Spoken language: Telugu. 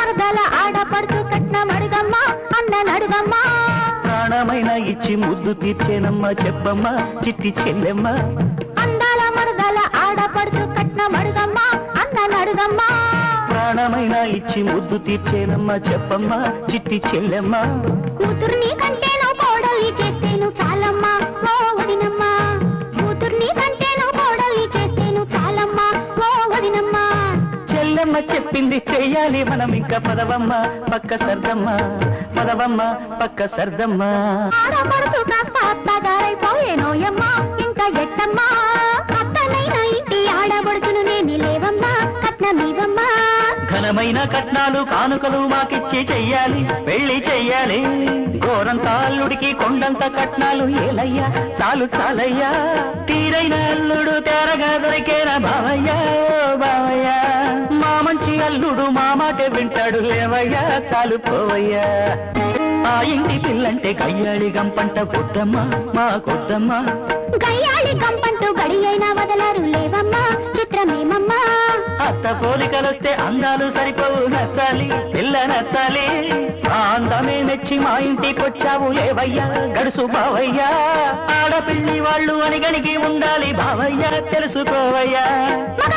మరదల ఆడపడుచు కట్నమడుగమ్మా అన్ననడుగమ్మా ప్రాణమైన ఇచ్చి ముద్దు తీర్చేనమ్మా చెప్పమ్మా చిట్టి చెల్లెమ్మ అందాల మరదల ఆడపడుచు కట్నమడుగమ్మా అన్ననడుగమ్మా ప్రాణమైన ఇచ్చి ముద్దు తీర్చేనమ్మా చెప్పమ్మా చిట్టి చెల్లెమ్మ కూతుర్ని కంటేను కోడల్ని చేస్తేను చాలమ్మా ఓ వదినమ్మా కూతుర్ని కంటేను కోడల్ని చేస్తేను చాలమ్మా ఓ వదినమ్మా చెల్లెమ్మ చెప్పింది చెయ్యాలి మనం ఇంకా పదవమ్మ పక్క సర్దమ్మ పదవమ్మ పక్క సర్దమ్మ ఆడపడుచు కాస్త అత్తగారైపోయేనోయమ్మా ఇంకా ఎట్టమ్మా అత్తనైనా ఇంటి ఆడపడుచును నేను లేవమ్మా కట్నమీవమ్మా ఘనమైన కట్నాలు కానుకలు మాకిచ్చి చెయ్యాలి పెళ్లి చెయ్యాలి ఘోరంత అల్లుడికి కొండంత కట్నాలు ఏలయ్యా చాలు చాలయ్యా తీరైన అల్లుడు తేరగా దొరికేనా బావయ్యా బావయ్యా మా మంచి అల్లుడు మా మాట వింటాడు లేవయ్యా చాలు పోవయ్యా ఆ ఇంటి పిల్లంటే గయ్యాళి గంపంట కొద్దమ్మా మా కొద్దమ్మా గయ్యాళి కంపంటూ గడి అయినా వదలరు లేవమ్మా చిత్రమేమమ్మా అత్త పోలికలొస్తే అందాలు సరిపోవు నచ్చాలి పిల్ల నచ్చాలి ఆ అందమే మెచ్చి మా ఇంటికొచ్చావు లేవయ్యా గడుసు బావయ్యా ఆడపిల్లి వాళ్ళు అనిగనిగి ఉండాలి బావయ్యా తెలుసుకోవయ్యా మగ